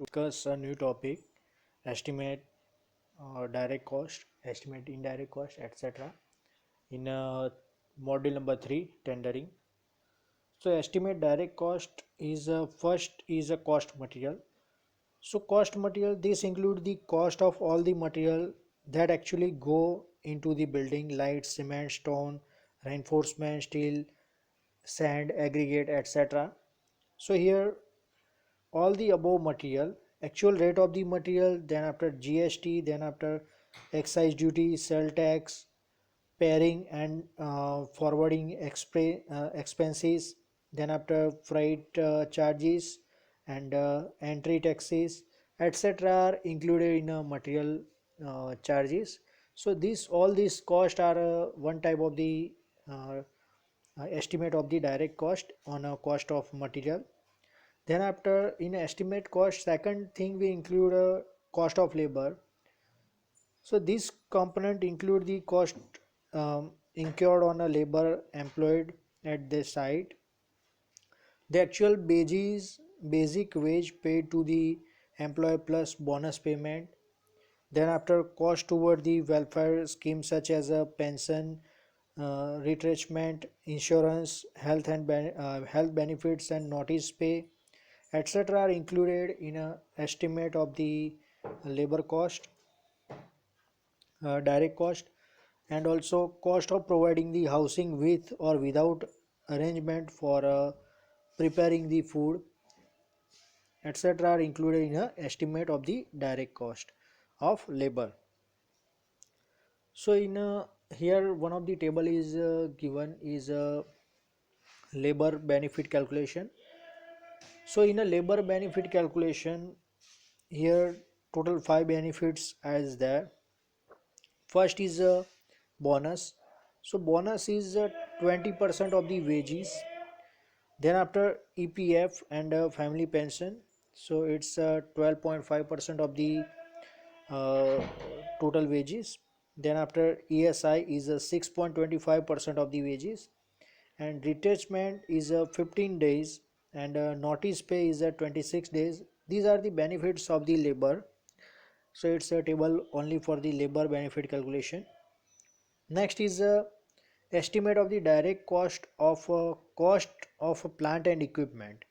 discuss a new topic, estimate direct cost, estimate indirect cost, etc. in module number 3, tendering. So estimate direct cost is first is a cost material. So cost material, this include the cost of all the material that actually go into the building, light, cement, stone, reinforcement, steel, sand, aggregate, etc. So here all the above material, actual rate of the material, then after GST, then after excise duty, sell tax, pairing and forwarding expenses, then after freight charges and entry taxes, etc. are included in material charges. So this all these costs are one type of the uh, estimate of the direct cost on a cost of material. Then after in estimate cost, second thing we include a cost of labor. So this component include the cost incurred on a labor employed at the site, the actual basic wage paid to the employee plus bonus payment. Then after cost toward the welfare schemes such as a pension, retrenchment, insurance, health benefits and notice pay, etc. are included in a estimate of the labor cost, direct cost, and also cost of providing the housing with or without arrangement for preparing the food, etc. are included in a estimate of the direct cost of labor. So in here one of the table is given is labor benefit calculation. So in a labor benefit calculation, here total 5 benefits as there. First is a bonus. So bonus is 20% of the wages. Then after EPF and family pension, so it's 12.5% of the uh, total wages. Then after ESI is 6.25% of the wages, and retrenchment is 15 days, and notice pay is 26 days. These are the benefits of the labor. So it's a table only for the labor benefit calculation. Next is estimate of the direct cost of a plant and equipment.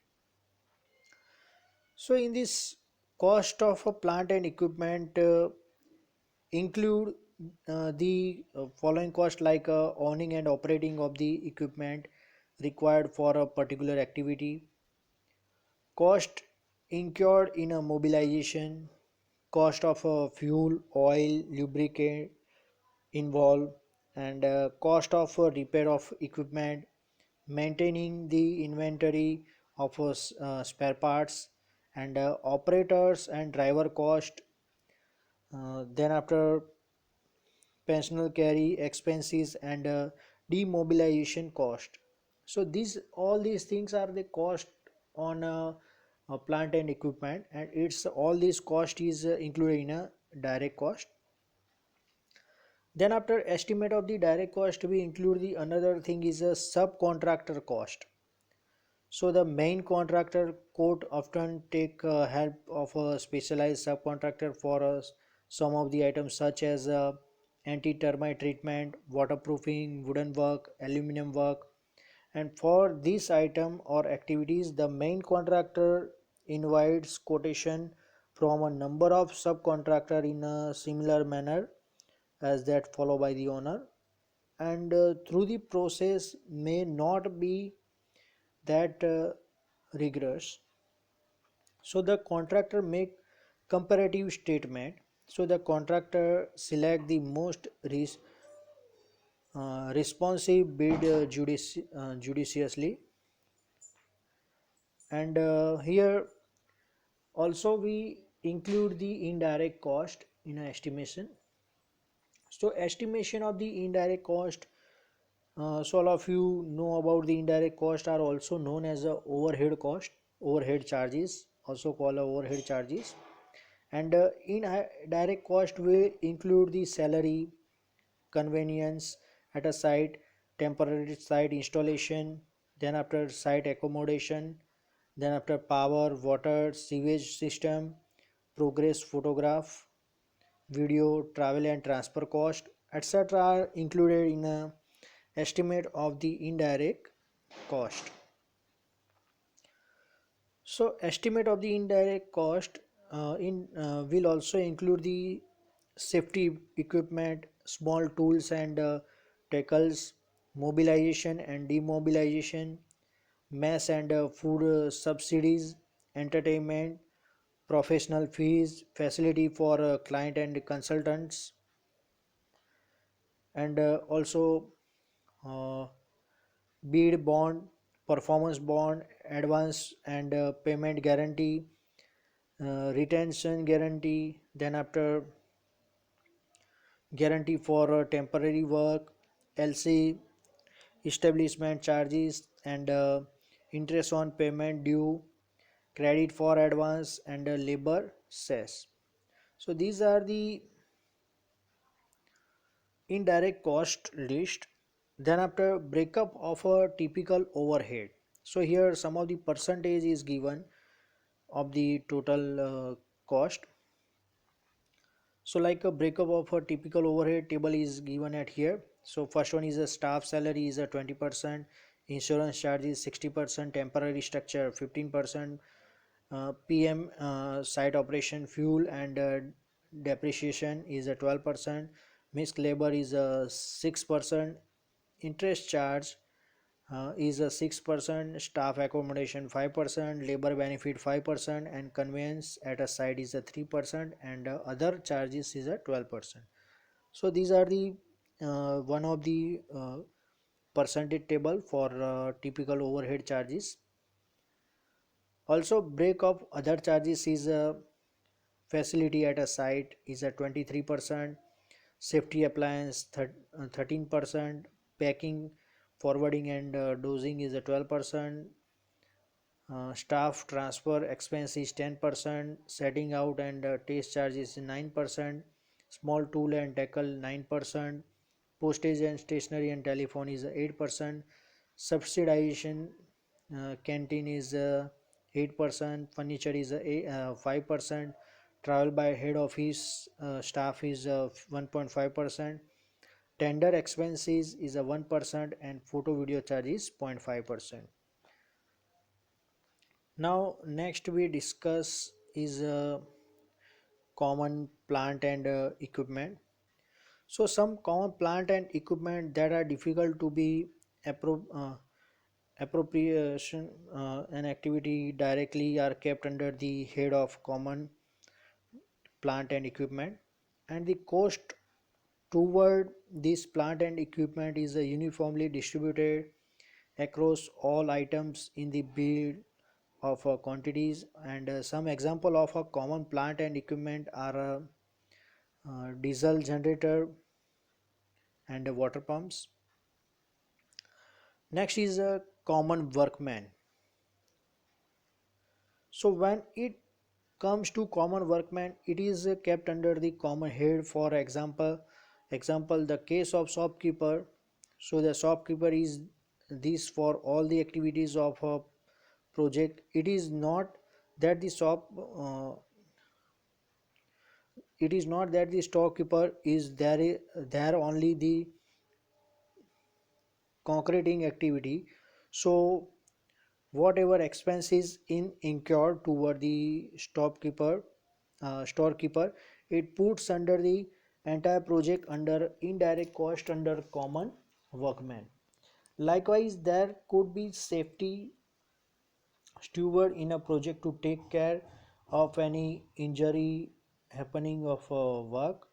So in this cost of a plant and equipment include the following cost like owning and operating of the equipment required for a particular activity, cost incurred in a mobilization, cost of fuel, oil, lubricant involved, and cost of repair of equipment, maintaining the inventory of spare parts, and operators and driver cost. Then after pensional carry expenses and demobilization cost. So these all these things are the cost on a plant and equipment, and it's all this cost is included in a direct cost. Then after estimate of the direct cost, we include the another thing is a subcontractor cost. So the main contractor could often take help of a specialized subcontractor for some of the items such as anti-termite treatment, waterproofing, wooden work, aluminum work. And for this item or activities, the main contractor invites quotation from a number of subcontractor in a similar manner as that followed by the owner, and through the process may not be that rigorous. So the contractor make comparative statement. So the contractor select the most responsive bid judiciously, and here also we include the indirect cost in a estimation. So estimation of the indirect cost. So all of you know about the indirect cost are also known as a overhead cost, overhead charges, also called overhead charges. And in direct cost we include the salary, convenience at a site, temporary site installation, then after site accommodation, Then after power, water, sewage system, progress photograph, video, travel and transfer cost, etc. are included in a estimate of the indirect cost. So estimate of the indirect cost in will also include the safety equipment, small tools and tackles, mobilization and demobilization, mess and food subsidies, entertainment, professional fees, facility for client and consultants, and also uh, bid bond, performance bond, advance and payment guarantee, retention guarantee, then after guarantee for temporary work, LC, establishment charges and interest on payment due, credit for advance and labor cess. So these are the indirect cost list. Then after breakup of a typical overhead. So here some of the percentage is given of the total cost. So like a breakup of a typical overhead table is given at here. So first one is a staff salary is a 20%, insurance charge is 60%, temporary structure 15%, PM site operation fuel and depreciation is a 12%, mixed labor is a 6%, interest charge is a 6%, staff accommodation 5%, labor benefit 5%, and conveyance at a site is a 3%, and other charges is a 12%. So these are the one of the percentage table for typical overhead charges. Also break of other charges is a facility at a site is at 23%, safety appliance 13%, packing, forwarding and dosing is a 12%, staff transfer expense is 10%, setting out and test charges 9%, small tool and tackle 9%, postage and stationery and telephone is 8%, subsidization canteen is 8%, furniture is 5%, travel by head office staff is 1.5%, tender expenses is a 1%, and photo video charge is 0.5%. Now next we discuss is common plant and equipment. So some common plant and equipment that are difficult to be appro- uh, appropriation and activity directly are kept under the head of common plant and equipment, and the cost toward this plant and equipment is uniformly distributed across all items in the bill of quantities, and some example of a common plant and equipment are diesel generator and water pumps. Next is a common workman. So when it comes to common workman, it is kept under the common head. For example the case of shopkeeper. So the shopkeeper is this for all the activities of a project. It is not that the shop it is not that the storekeeper is there only the concreting activity. So whatever expenses in incurred toward the storekeeper, it puts under the entire project under indirect cost under common workman. Likewise there could be safety steward in a project to take care of any injury happening of work,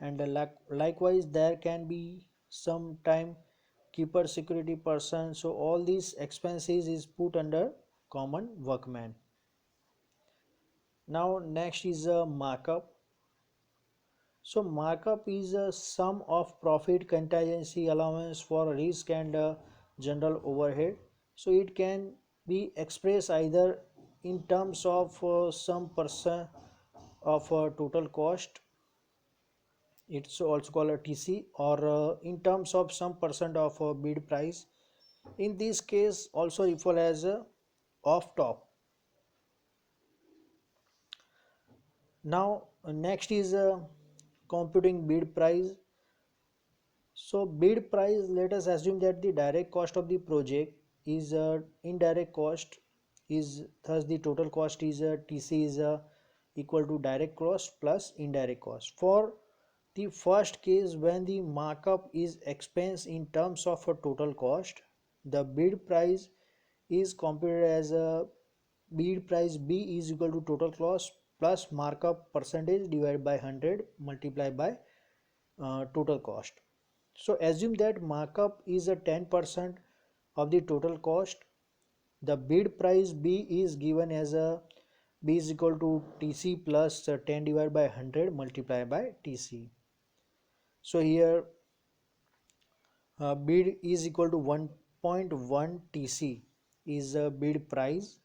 and likewise there can be some time keeper security person. So all these expenses is put under common workman. Now next is a markup. So markup is a sum of profit, contingency allowance for risk and general overhead. So it can be expressed either in terms of some percent of total cost, it's also called a TC, or in terms of some percent of bid price. In this case also referred as off top. Now next is computing bid price. So bid price, let us assume that the direct cost of the project is indirect cost is thus the total cost is TC is equal to direct cost plus indirect cost. For the first case, when the markup is expense in terms of a total cost, the bid price is computed as a bid price B is equal to total cost plus markup percentage divided by 100 multiplied by total cost. So assume that markup is a 10% of the total cost. The bid price B is given as a B is equal to TC plus 10 divided by 100 multiplied by TC. So here bid is equal to 1.1 TC is a bid price.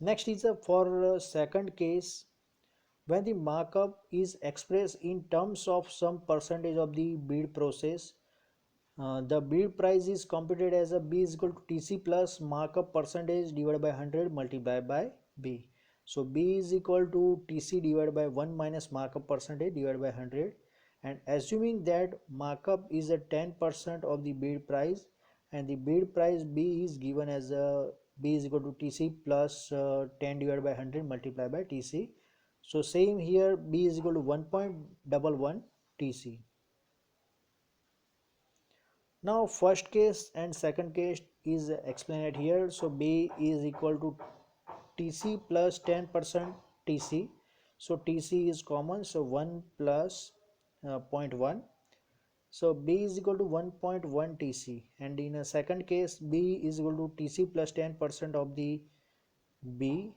Next is a for second case, when the markup is expressed in terms of some percentage of the bid process. The bid price is computed as a B is equal to TC plus markup percentage divided by 100 multiplied by B. So B is equal to TC divided by 1 minus markup percentage divided by 100, and assuming that markup is a 10% of the bid price and the bid price B is given as a B is equal to TC plus 10 divided by 100 multiplied by TC. So same here, B is equal to 1.11 TC. Now first case and second case is explained here. So B is equal to TC plus 10% TC. So TC is common, so 1 plus zero point 0.1. So B is equal to 1.1 TC, and in a second case B is equal to TC plus 10% of the B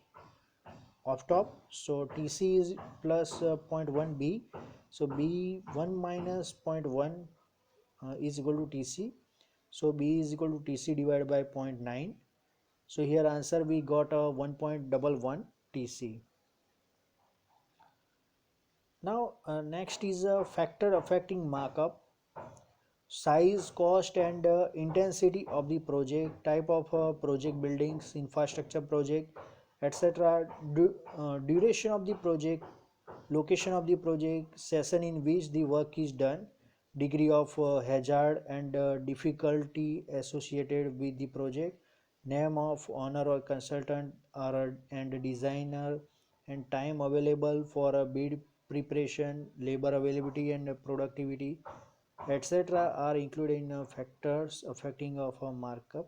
of top. So TC is plus zero point 0.1 B. So B 1 minus zero point 0.1 is equal to TC. So B is equal to TC divided by zero point 0.9. So here answer we got a 1.11 TC. Now next is a factor affecting markup: size, cost and intensity of the project, type of project, buildings, infrastructure project, etc. Duration of the project, location of the project, session in which the work is done, degree of hazard and difficulty associated with the project, name of owner or consultant or and designer, and time available for a bid preparation, labor availability and productivity, etc. are included in factors affecting of a markup.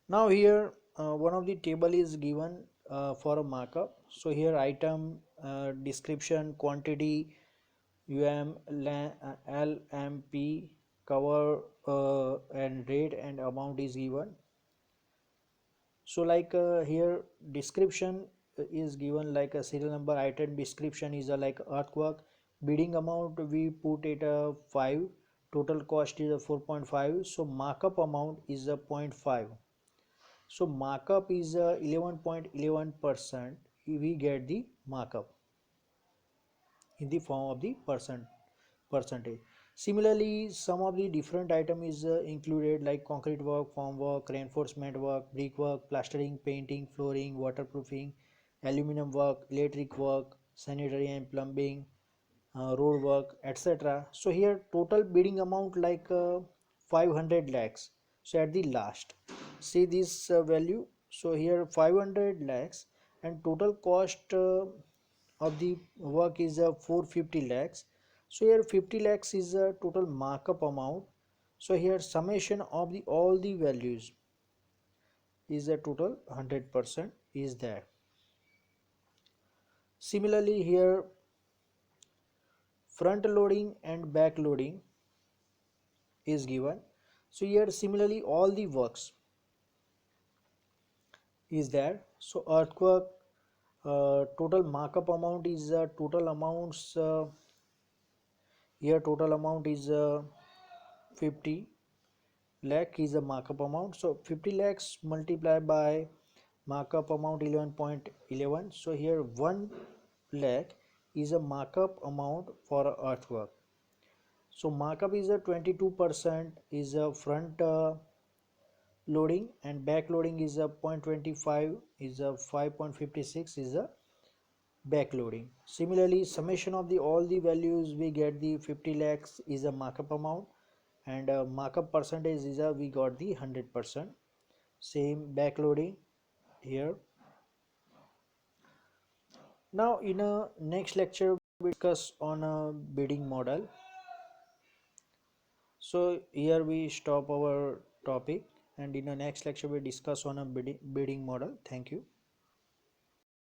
Now here one of the table is given for a markup. So here item, description, quantity, LMP, cover and rate and amount is given. So like here description is given like a serial number, item description is a like earthwork, bidding amount we put it a 5, total cost is a 4.5, so markup amount is a zero point 0.5. So markup is 11.11%. We get the markup in the form of the percentage. Similarly, some of the different item is included like concrete work, form work, reinforcement work, brick work, plastering, painting, flooring, waterproofing, aluminum work, electric work, sanitary and plumbing, road work, etc. So here total bidding amount like 500 lakhs. So at the last, see this value. So here 500 lakhs and total cost of the work is 450 lakhs. So here 50 lakhs is a total markup amount. So here summation of the all the values is a total 100% is there. Similarly here front loading and back loading is given. So here similarly all the works is there. So earthwork, total markup amount is total amounts here total amount is 50 lakh is the markup amount. So 50 lakhs multiplied by markup amount 11.11. So here 1 lakh is a markup amount for earthwork. So markup is a 22% is a front loading, and back loading is a 0.25, is a 5.56 is a back loading. Similarly, summation of the all the values we get the 50 lakhs is a markup amount, and markup percentage is a we got the 100%. Same back loading here. Now in a next lecture we discuss on a bidding model. So here we stop our topic, and in the next lecture we discuss on a bidding model. Thank you.